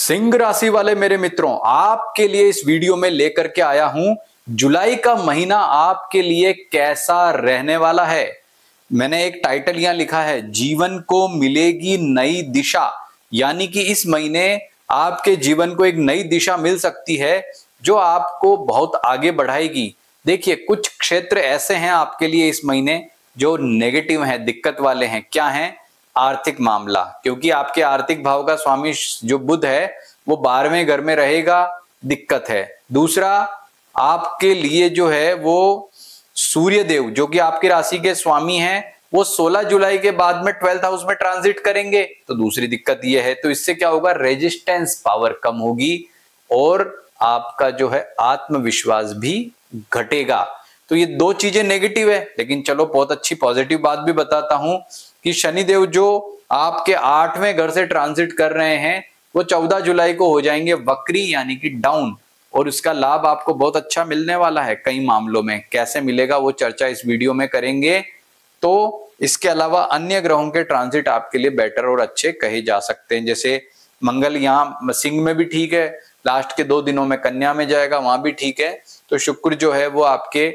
सिंह राशि वाले मेरे मित्रों, आपके लिए इस वीडियो में लेकर के आया हूं जुलाई का महीना आपके लिए कैसा रहने वाला है। मैंने एक टाइटल यहां लिखा है, जीवन को मिलेगी नई दिशा। यानी कि इस महीने आपके जीवन को एक नई दिशा मिल सकती है जो आपको बहुत आगे बढ़ाएगी। देखिए, कुछ क्षेत्र ऐसे हैं आपके लिए इस महीने जो नेगेटिव हैं, दिक्कत वाले हैं। क्या हैं? आर्थिक मामला, क्योंकि आपके आर्थिक भाव का स्वामी जो बुध है वो 12वें घर में रहेगा, दिक्कत है। दूसरा, आपके लिए जो है वो सूर्य देव जो कि आपकी राशि के स्वामी हैं, वो 16 जुलाई के बाद में 12th हाउस में ट्रांजिट करेंगे, तो दूसरी दिक्कत ये है। तो इससे क्या होगा? रेजिस्टेंस पावर कम होगी और आपका जो है आत्मविश्वास भी घटेगा। तो ये दो चीजें नेगेटिव है, लेकिन चलो बहुत अच्छी पॉजिटिव बात भी बताता हूं कि शनिदेव जो आपके 8वें घर से ट्रांजिट कर रहे हैं वो 14 जुलाई को हो जाएंगे वक्री, यानी कि डाउन, और इसका लाभ आपको बहुत अच्छा मिलने वाला है कई मामलों में। कैसे मिलेगा वो चर्चा इस वीडियो में करेंगे। तो इसके अलावा अन्य ग्रहों के ट्रांजिट आपके लिए बेटर और अच्छे कहे जा सकते हैं। जैसे मंगल यहाँ सिंह में भी ठीक है, लास्ट के 2 दिनों में कन्या में जाएगा, वहां भी ठीक है। तो शुक्र जो है वो आपके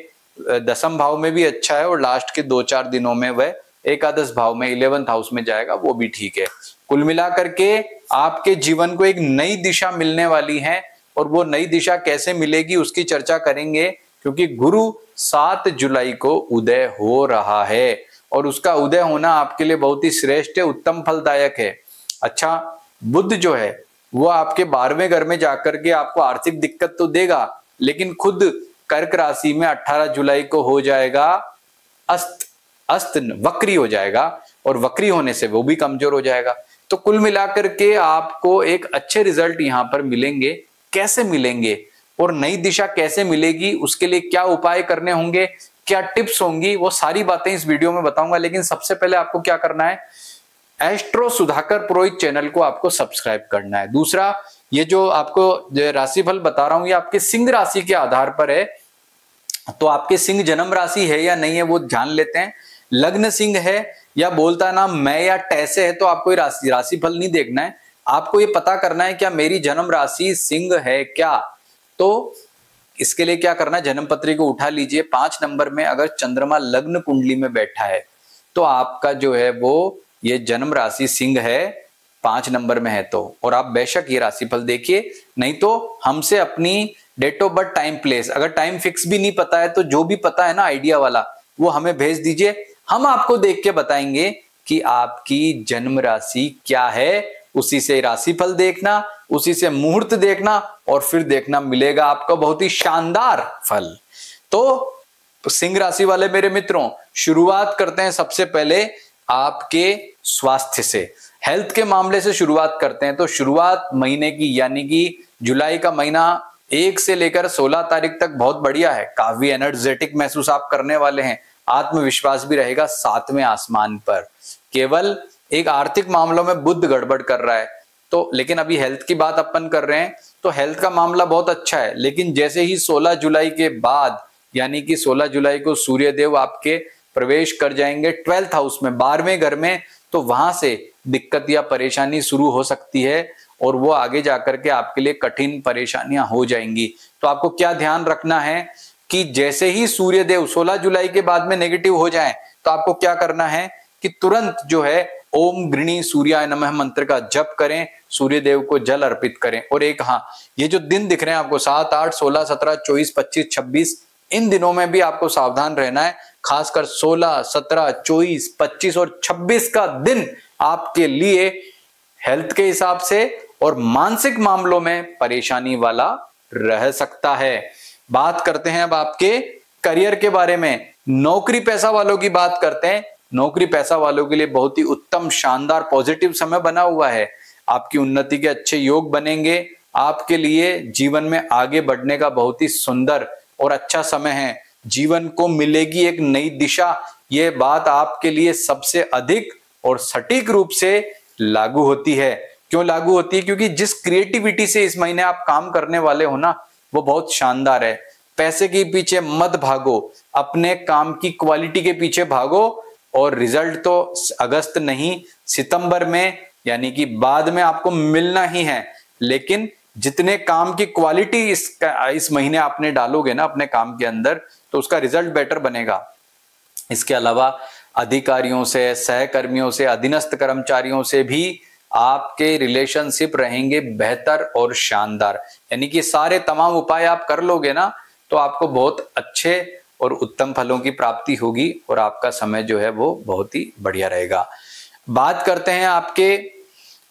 10वें भाव में भी अच्छा है और लास्ट के 2-4 दिनों में वह एकादश भाव में 11th हाउस में जाएगा, वो भी ठीक है। कुल मिलाकर के आपके जीवन को एक नई दिशा मिलने वाली है, और वो नई दिशा कैसे मिलेगी उसकी चर्चा करेंगे, क्योंकि गुरु 7 जुलाई को उदय हो रहा है और उसका उदय होना आपके लिए बहुत ही श्रेष्ठ है, उत्तम फलदायक है। अच्छा, बुध जो है वो आपके 12वें घर में जाकर के आपको आर्थिक दिक्कत तो देगा, लेकिन खुद कर्क राशि में 18 जुलाई को हो जाएगा अस्त वक्री हो जाएगा, और वक्री होने से वो भी कमजोर हो जाएगा। तो कुल मिलाकर के आपको एक अच्छे रिजल्ट यहां पर मिलेंगे। कैसे मिलेंगे और नई दिशा कैसे मिलेगी, उसके लिए क्या उपाय करने होंगे, क्या टिप्स होंगी, वो सारी बातें इस वीडियो में बताऊंगा। लेकिन सबसे पहले आपको क्या करना है, एस्ट्रो सुधाकर पुरोहित चैनल को आपको सब्सक्राइब करना है। दूसरा, ये जो आपको राशिफल बता रहा हूं ये आपके सिंह राशि के आधार पर है, तो आपके सिंह जन्म राशि है या नहीं है वो जान लेते हैं। लग्न सिंह है या बोलता नाम मैं या टैसे है, तो आपको राशिफल नहीं देखना है, आपको ये पता करना है क्या मेरी जन्म राशि सिंह है क्या। तो इसके लिए क्या करना है, जन्म पत्री को उठा लीजिए। 5 नंबर में अगर चंद्रमा लग्न कुंडली में बैठा है तो आपका जो है वो ये जन्म राशि सिंह है, 5 नंबर में है तो, और आप बेशक ये राशिफल देखिए। नहीं तो हमसे अपनी date of birth, time, place, अगर टाइम फिक्स भी नहीं पता है तो जो भी पता है ना आइडिया वाला, वो हमें भेज दीजिए। हम आपको देख के बताएंगे कि आपकी जन्म राशि क्या है। उसी से राशिफल देखना, उसी से मुहूर्त देखना, और फिर देखना मिलेगा आपको बहुत ही शानदार फल। तो सिंह राशि वाले मेरे मित्रों, शुरुआत करते हैं सबसे पहले आपके स्वास्थ्य से, हेल्थ के मामले से शुरुआत करते हैं। तो शुरुआत महीने की, यानी कि जुलाई का महीना 1 से लेकर 16 तारीख तक बहुत बढ़िया है। काफी एनर्जेटिक महसूस आप करने वाले हैं, आत्मविश्वास भी रहेगा 7वें आसमान पर। केवल एक आर्थिक मामलों में बुध गड़बड़ कर रहा है, तो लेकिन अभी हेल्थ की बात अपन कर रहे हैं, तो हेल्थ का मामला बहुत अच्छा है। लेकिन जैसे ही 16 जुलाई के बाद, यानी कि 16 जुलाई को सूर्य देव आपके प्रवेश कर जाएंगे 12th हाउस में, 12वें घर में, तो वहां से दिक्कत या परेशानी शुरू हो सकती है और वो आगे जाकर के आपके लिए कठिन परेशानियां हो जाएंगी। तो आपको क्या ध्यान रखना है कि जैसे ही सूर्य देव 16 जुलाई के बाद में नेगेटिव हो जाएं, तो आपको क्या करना है कि तुरंत जो है ओम गृणी सूर्याय नमः मंत्र का जप करें, सूर्य देव को जल अर्पित करें। और एक, हाँ, ये जो दिन दिख रहे हैं आपको 7, 8, 16, 17, 24, 25, 26, इन दिनों में भी आपको सावधान रहना है। खासकर 16, 17, 24, 25 और 26 का दिन आपके लिए हेल्थ के हिसाब से और मानसिक मामलों में परेशानी वाला रह सकता है। बात करते हैं अब आपके करियर के बारे में, नौकरी पैसा वालों की बात करते हैं। नौकरी पैसा वालों के लिए बहुत ही उत्तम, शानदार, पॉजिटिव समय बना हुआ है। आपकी उन्नति के अच्छे योग बनेंगे। आपके लिए जीवन में आगे बढ़ने का बहुत ही सुंदर और अच्छा समय है। जीवन को मिलेगी एक नई दिशा, ये बात आपके लिए सबसे अधिक और सटीक रूप से लागू होती है। क्यों लागू होती है? क्योंकि जिस क्रिएटिविटी से इस महीने आप काम करने वाले हो ना, वो बहुत शानदार है। पैसे के पीछे मत भागो, अपने काम की क्वालिटी के पीछे भागो, और रिजल्ट तो अगस्त नहीं, सितंबर में, यानी कि बाद में आपको मिलना ही है। लेकिन जितने काम की क्वालिटी इस महीने आपने डालोगे ना अपने काम के अंदर, तो उसका रिजल्ट बेटर बनेगा। इसके अलावा अधिकारियों से, सहकर्मियों से, अधीनस्थ कर्मचारियों से भी आपके रिलेशनशिप रहेंगे बेहतर और शानदार। यानी कि सारे तमाम उपाय आप कर लोगे ना, तो आपको बहुत अच्छे और उत्तम फलों की प्राप्ति होगी और आपका समय जो है वो बहुत ही बढ़िया रहेगा। बात करते हैं आपके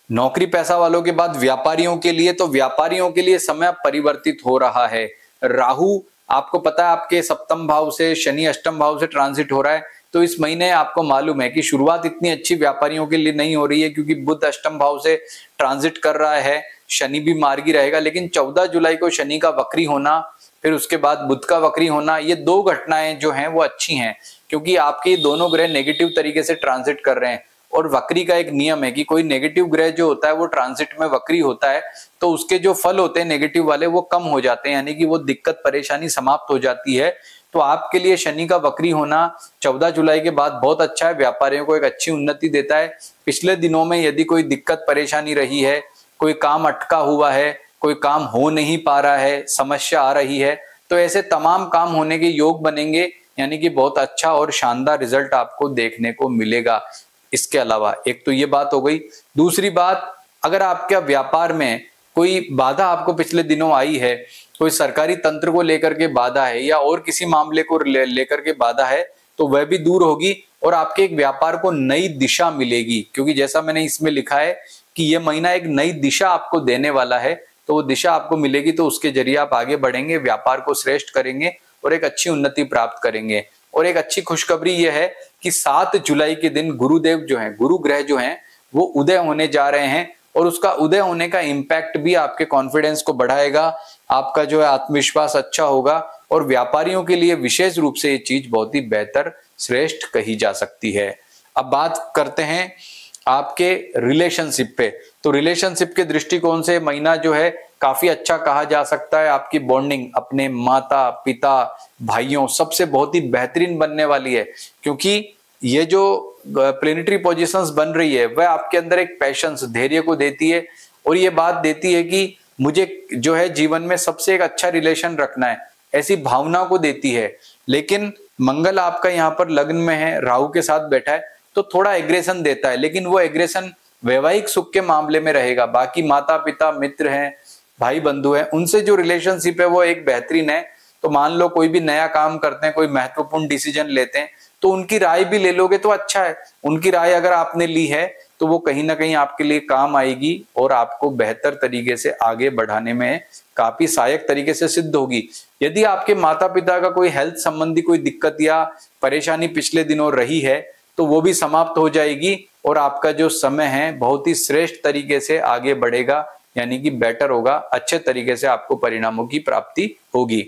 नौकरी पैसा वालों के बाद व्यापारियों के लिए। तो व्यापारियों के लिए समय परिवर्तित हो रहा है। राहु आपको पता है आपके सप्तम भाव से, शनि अष्टम भाव से ट्रांजिट हो रहा है। तो इस महीने आपको मालूम है कि शुरुआत इतनी अच्छी व्यापारियों के लिए नहीं हो रही है, क्योंकि बुध अष्टम भाव से ट्रांजिट कर रहा है, शनि भी मार्गी रहेगा। लेकिन 14 जुलाई को शनि का वक्री होना, फिर उसके बाद बुध का वक्री होना, ये दो घटनाएं जो हैं वो अच्छी हैं, क्योंकि आपके दोनों ग्रह नेगेटिव तरीके से ट्रांजिट कर रहे हैं। और वक्री का एक नियम है कि कोई नेगेटिव ग्रह जो होता है वो ट्रांजिट में वक्री होता है, तो उसके जो फल होते हैं नेगेटिव वाले वो कम हो जाते हैं, यानी कि वो दिक्कत परेशानी समाप्त हो जाती है। तो आपके लिए शनि का वक्री होना 14 जुलाई के बाद बहुत अच्छा है, व्यापारियों को एक अच्छी उन्नति देता है। पिछले दिनों में यदि कोई दिक्कत परेशानी रही है, कोई काम अटका हुआ है, कोई काम हो नहीं पा रहा है, समस्या आ रही है, तो ऐसे तमाम काम होने के योग बनेंगे, यानी कि बहुत अच्छा और शानदार रिजल्ट आपको देखने को मिलेगा। इसके अलावा एक तो ये बात हो गई। दूसरी बात, अगर आपके व्यापार में कोई बाधा आपको पिछले दिनों आई है, कोई सरकारी तंत्र को लेकर के बाधा है या और किसी मामले को लेकर के बाधा है, तो वह भी दूर होगी और आपके एक व्यापार को नई दिशा मिलेगी। क्योंकि जैसा मैंने इसमें लिखा है कि यह महीना एक नई दिशा आपको देने वाला है, तो वो दिशा आपको मिलेगी, तो उसके जरिए आप आगे बढ़ेंगे, व्यापार को श्रेष्ठ करेंगे और एक अच्छी उन्नति प्राप्त करेंगे। और एक अच्छी खुशखबरी यह है कि 7 जुलाई के दिन गुरुदेव जो हैं, गुरु ग्रह जो हैं, वो उदय होने जा रहे हैं और उसका उदय होने का इम्पैक्ट भी आपके कॉन्फिडेंस को बढ़ाएगा, आपका जो है आत्मविश्वास अच्छा होगा और व्यापारियों के लिए विशेष रूप से ये चीज बहुत ही बेहतर श्रेष्ठ कही जा सकती है। अब बात करते हैं आपके रिलेशनशिप पे। तो रिलेशनशिप के दृष्टिकोण से महीना जो है काफी अच्छा कहा जा सकता है। आपकी बॉन्डिंग अपने माता पिता भाइयों सबसे बहुत ही बेहतरीन बनने वाली है, क्योंकि ये जो प्लेनेटरी पोजीशंस बन रही है वह आपके अंदर एक पैशंस, धैर्य को देती है और ये बात देती है कि मुझे जो है जीवन में सबसे एक अच्छा रिलेशन रखना है, ऐसी भावना को देती है। लेकिन मंगल आपका यहाँ पर लग्न में है, राहु के साथ बैठा है, तो थोड़ा एग्रेशन देता है, लेकिन वो एग्रेशन वैवाहिक सुख के मामले में रहेगा। बाकी माता पिता, मित्र हैं, भाई बंधु हैं, उनसे जो रिलेशनशिप है वो एक बेहतरीन है। तो मान लो कोई भी नया काम करते हैं, कोई महत्वपूर्ण डिसीजन लेते हैं, तो उनकी राय भी ले लोगे तो अच्छा है। उनकी राय अगर आपने ली है तो वो कहीं ना कहीं आपके लिए काम आएगी और आपको बेहतर तरीके से आगे बढ़ाने में काफी सहायक तरीके से सिद्ध होगी। यदि आपके माता पिता का कोई हेल्थ संबंधी कोई दिक्कत या परेशानी पिछले दिनों रही है, तो वो भी समाप्त हो जाएगी और आपका जो समय है बहुत ही श्रेष्ठ तरीके से आगे बढ़ेगा, यानी कि बेटर होगा, अच्छे तरीके से आपको परिणामों की प्राप्ति होगी।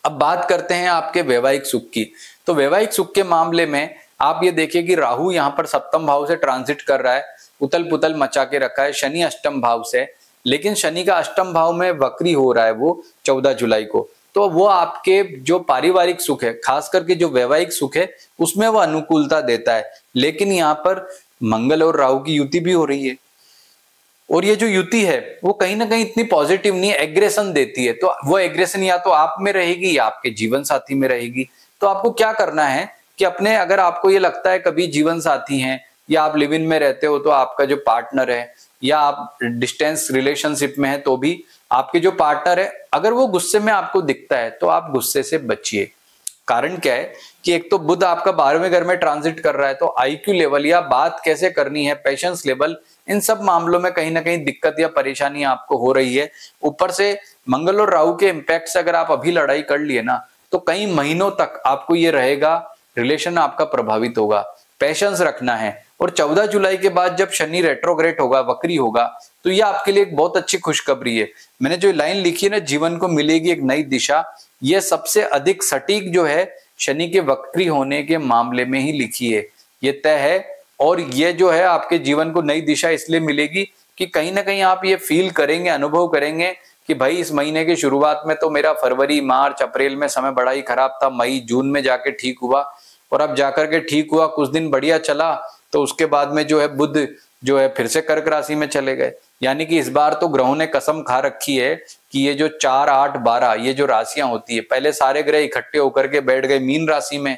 अब बात करते हैं आपके वैवाहिक सुख की। तो वैवाहिक सुख के मामले में आप ये देखिए कि राहु यहाँ पर सप्तम भाव से ट्रांजिट कर रहा है, उतल पुतल मचा के रखा है। शनि अष्टम भाव से, लेकिन शनि का अष्टम भाव में वक्री हो रहा है वो 14 जुलाई को, तो वो आपके जो पारिवारिक सुख है, खास करके जो वैवाहिक सुख है, उसमें वो अनुकूलता देता है। लेकिन यहाँ पर मंगल और राहु की युति भी हो रही है और ये जो युति है वो कहीं ना कहीं इतनी पॉजिटिव नहीं है, एग्रेशन देती है। तो वो एग्रेशन या तो आप में रहेगी या आपके जीवन साथी में रहेगी। तो आपको क्या करना है कि अपने, अगर आपको ये लगता है कभी जीवन साथी हैं या आप लिव इन में रहते हो, तो आपका जो पार्टनर है, या आप डिस्टेंस रिलेशनशिप में है तो भी आपके जो पार्टनर है, अगर वो गुस्से में आपको दिखता है तो आप गुस्से से बचिए। कारण क्या है कि एक तो बुध आपका 12वें घर में ट्रांजिट कर रहा है, तो आईक्यू लेवल या बात कैसे करनी है, पेशेंस लेवल, इन सब मामलों में कहीं ना कहीं दिक्कत या परेशानी आपको हो रही है। ऊपर से मंगल और राहु के इम्पैक्ट से अगर आप अभी लड़ाई कर लिए ना, तो कई महीनों तक आपको ये रहेगा, रिलेशन आपका प्रभावित होगा। पेशेंस रखना है। और 14 जुलाई के बाद जब शनि रेट्रोग्रेड होगा, वक्री होगा, तो ये आपके लिए एक बहुत अच्छी खुशखबरी है। मैंने जो लाइन लिखी है ना, जीवन को मिलेगी एक नई दिशा, ये सबसे अधिक सटीक जो है शनि के वक्री होने के मामले में ही लिखी है, ये तय है। और ये जो है आपके जीवन को नई दिशा इसलिए मिलेगी कि कहीं ना कहीं आप ये फील करेंगे, अनुभव करेंगे कि भाई इस महीने की शुरुआत में तो मेरा फरवरी, मार्च, अप्रैल में समय बड़ा ही खराब था, मई, जून में जाके ठीक हुआ, और अब जाकर के ठीक हुआ, कुछ दिन बढ़िया चला, तो उसके बाद में जो है बुध जो है फिर से कर्क राशि में चले गए। यानी कि इस बार तो ग्रहों ने कसम खा रखी है कि ये जो 4, 8, 12 ये जो राशियां होती है, पहले सारे ग्रह इकट्ठे होकर के बैठ गए मीन राशि में,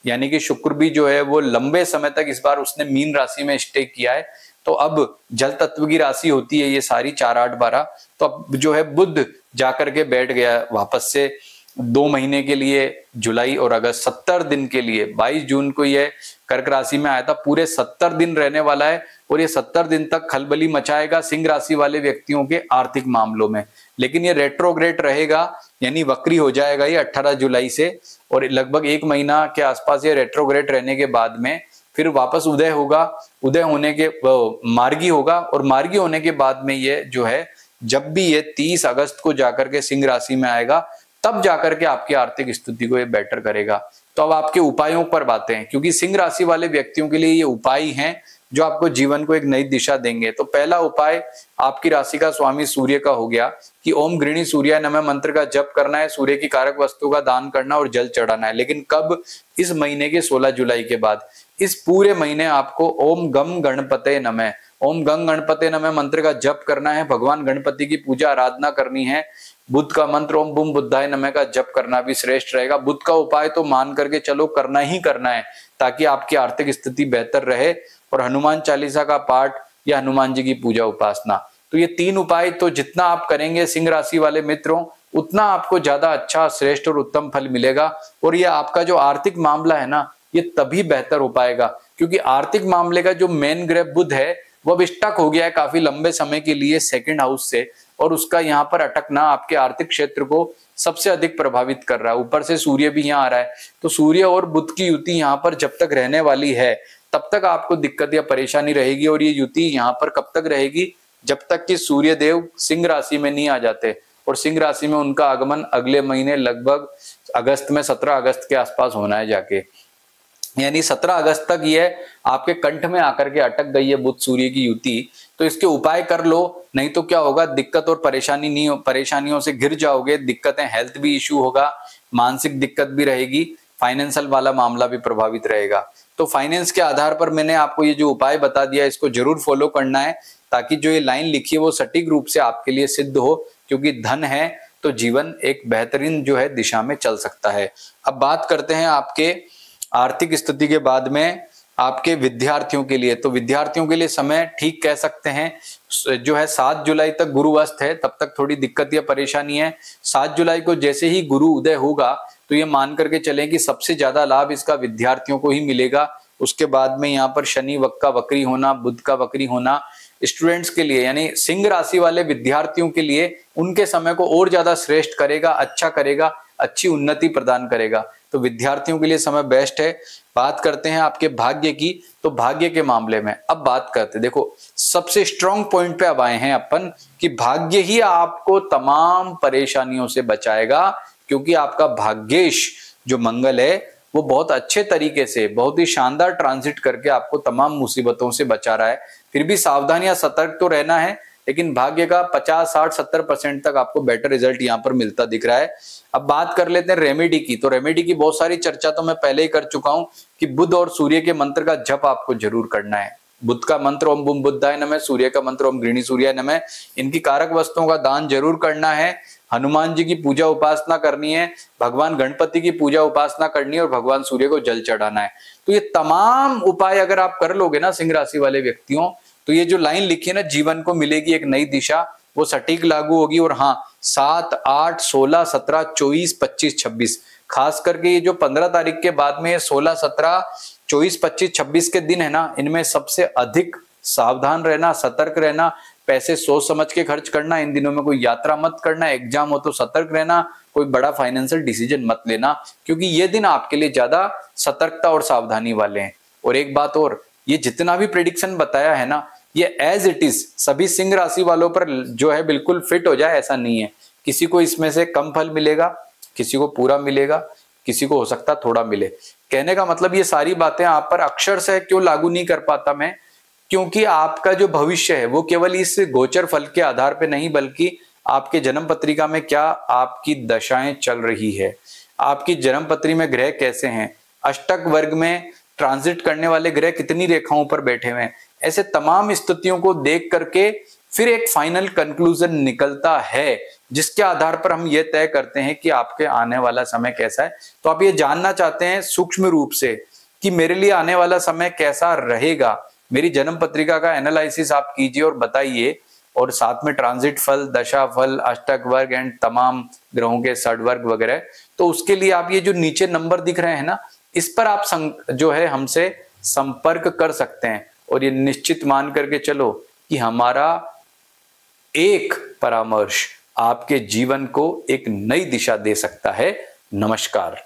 यानी कि शुक्र भी जो है वो लंबे समय तक इस बार उसने मीन राशि में स्टे किया है। तो अब जल तत्व की राशि होती है ये सारी 4, 8, 12, तो अब जो है बुध जाकर के बैठ गया वापस से 2 महीने के लिए, जुलाई और अगस्त, 70 दिन के लिए। 22 जून को ये कर्क राशि में आया था, पूरे 70 दिन रहने वाला है और ये 70 दिन तक खलबली मचाएगा सिंह राशि वाले व्यक्तियों के आर्थिक मामलों में। लेकिन ये रेट्रोग्रेड रहेगा, यानी वक्री हो जाएगा ये 18 जुलाई से, और लगभग 1 महीना के आसपास ये रेट्रोग्रेड रहने के बाद में फिर वापस उदय होगा। उदय होने के मार्गी होगा, और मार्गी होने के बाद में ये जो है जब भी ये 30 अगस्त को जाकर के सिंह राशि में आएगा, तब जाकर के आपकी आर्थिक स्थिति को ये बेटर करेगा। तो अब आपके उपायों पर बातें हैं, क्योंकि सिंह राशि वाले व्यक्तियों के लिए ये उपाय हैं जो आपको जीवन को एक नई दिशा देंगे। तो पहला उपाय आपकी राशि का स्वामी सूर्य का हो गया कि ओम गृणी सूर्याय नमः मंत्र का जप करना है, सूर्य की कारक वस्तु का दान करना और जल चढ़ाना है। लेकिन कब? इस महीने के 16 जुलाई के बाद। इस पूरे महीने आपको ओम गम गणपते नमः, ओम गंग गणपते नमः मंत्र का जप करना है, भगवान गणपति की पूजा आराधना करनी है। बुध का मंत्र ओम बुम बुद्धाय नमः का जप करना भी श्रेष्ठ रहेगा। बुध का उपाय तो मान करके चलो करना ही करना है ताकि आपकी आर्थिक स्थिति बेहतर रहे, और हनुमान चालीसा का पाठ या हनुमान जी की पूजा उपासना। तो ये 3 उपाय तो जितना आप करेंगे सिंह राशि वाले मित्रों, उतना आपको ज्यादा अच्छा, श्रेष्ठ और उत्तम फल मिलेगा। और ये आपका जो आर्थिक मामला है ना, ये तभी बेहतर हो पाएगा क्योंकि आर्थिक मामले का जो मेन ग्रह बुध है वो अब स्टक हो गया है काफी लंबे समय के लिए 2nd हाउस से, और उसका यहाँ पर अटकना आपके आर्थिक क्षेत्र को सबसे अधिक प्रभावित कर रहा है। ऊपर से सूर्य भी यहाँ आ रहा है, तो सूर्य और बुध की युति यहाँ पर जब तक रहने वाली है तब तक आपको दिक्कत या परेशानी रहेगी। और ये युति यहाँ पर कब तक रहेगी? जब तक कि सूर्य देव सिंह राशि में नहीं आ जाते, और सिंह राशि में उनका आगमन अगले महीने लगभग अगस्त में 17 अगस्त के आसपास होना है जाके, यानी 17 अगस्त तक ये आपके कंठ में आकर के अटक गई है बुध सूर्य की युति। तो इसके उपाय कर लो, नहीं तो क्या होगा, दिक्कत और परेशानी नहीं हो, परेशानियों से घिर जाओगे, दिक्कतें, हेल्थ भी इश्यू होगा, मानसिक दिक्कत भी रहेगी, फाइनेंशियल वाला मामला भी प्रभावित रहेगा। तो फाइनेंस के आधार पर मैंने आपको ये जो उपाय बता दिया इसको जरूर फॉलो करना है ताकि जो ये लाइन लिखी है वो सटीक रूप से आपके लिए सिद्ध हो, क्योंकि धन है तो जीवन एक बेहतरीन जो है दिशा में चल सकता है। अब बात करते हैं आपके आर्थिक स्थिति के बाद में आपके विद्यार्थियों के लिए। तो विद्यार्थियों के लिए समय ठीक कह सकते हैं जो है 7 जुलाई तक गुरु अस्त है, तब तक थोड़ी दिक्कत या परेशानी है। 7 जुलाई को जैसे ही गुरु उदय होगा तो ये मान करके चलें कि सबसे ज्यादा लाभ इसका विद्यार्थियों को ही मिलेगा। उसके बाद में यहाँ पर शनि का वक्री होना, बुध का वक्री होना स्टूडेंट्स के लिए यानी सिंह राशि वाले विद्यार्थियों के लिए उनके समय को और ज्यादा श्रेष्ठ करेगा, अच्छा करेगा, अच्छी उन्नति प्रदान करेगा। तो विद्यार्थियों के लिए समय बेस्ट है। बात करते हैं आपके भाग्य की, तो भाग्य के मामले में अब बात करते हैं, देखो सबसे स्ट्रॉन्ग पॉइंट पे अब आए हैं अपन कि भाग्य ही आपको तमाम परेशानियों से बचाएगा, क्योंकि आपका भाग्येश जो मंगल है वो बहुत अच्छे तरीके से, बहुत ही शानदार ट्रांजिट करके आपको तमाम मुसीबतों से बचा रहा है। फिर भी सावधान या सतर्क तो रहना है, लेकिन भाग्य का 50, 60, 70% तक आपको बेटर रिजल्ट यहाँ पर मिलता दिख रहा है। अब बात कर लेते हैं रेमेडी की। तो रेमेडी की बहुत सारी चर्चा तो मैं पहले ही कर चुका हूं कि बुध और सूर्य के मंत्र का जप आपको जरूर करना है। बुध का मंत्र ओम बुम बुद्धाय नमः, सूर्य का मंत्र ओम गृणी सूर्याय नमः। इनकी कारक वस्तुओं का दान जरूर करना है, हनुमान जी की पूजा उपासना करनी है, भगवान गणपति की पूजा उपासना करनी है और भगवान सूर्य को जल चढ़ाना है। तो ये तमाम उपाय अगर आप कर लोगे ना सिंह राशि वाले व्यक्तियों, तो ये जो लाइन लिखी है ना, जीवन को मिलेगी एक नई दिशा, वो सटीक लागू होगी। और हाँ, 7, 8, 16, 17, 24, 25, 26 खास करके ये जो 15 तारीख के बाद में 16, 17, 24, 25, 26 के दिन है ना, इनमें सबसे अधिक सावधान रहना, सतर्क रहना, पैसे सोच समझ के खर्च करना, इन दिनों में कोई यात्रा मत करना, एग्जाम हो तो सतर्क रहना, कोई बड़ा फाइनेंशियल डिसीजन मत लेना, क्योंकि ये दिन आपके लिए ज्यादा सतर्कता और सावधानी वाले हैं। और एक बात और, ये जितना भी प्रेडिक्शन बताया है ना, ये एज इट इज सभी सिंह राशि वालों पर जो है बिल्कुल फिट हो जाए ऐसा नहीं है। किसी को इसमें से कम फल मिलेगा, किसी को पूरा मिलेगा, किसी को हो सकता थोड़ा मिले। कहने का मतलब ये सारी बातें आप पर अक्षर से क्यों लागू नहीं कर पाता मैं, क्योंकि आपका जो भविष्य है वो केवल इस गोचर फल के आधार पे नहीं, बल्कि आपके जन्म पत्रिका में क्या आपकी दशाएं चल रही है, आपकी जन्म पत्री में ग्रह कैसे हैं, अष्टक वर्ग में ट्रांजिट करने वाले ग्रह कितनी रेखाओं पर बैठे हुए हैं, ऐसे तमाम स्थितियों को देख करके फिर एक फाइनल कंक्लूजन निकलता है जिसके आधार पर हम ये तय करते हैं कि आपके आने वाला समय कैसा है। तो आप ये जानना चाहते हैं सूक्ष्म रूप से कि मेरे लिए आने वाला समय कैसा रहेगा, मेरी जन्म पत्रिका का एनालिसिस आप कीजिए और बताइए, और साथ में ट्रांजिट फल, दशा फल, अष्टक वर्ग एंड तमाम ग्रहों के षड्वर्ग वगैरह। तो उसके लिए आप ये जो नीचे नंबर दिख रहे हैं ना, इस पर आप जो है हमसे संपर्क कर सकते हैं, और ये निश्चित मान करके चलो कि हमारा एक परामर्श आपके जीवन को एक नई दिशा दे सकता है। नमस्कार।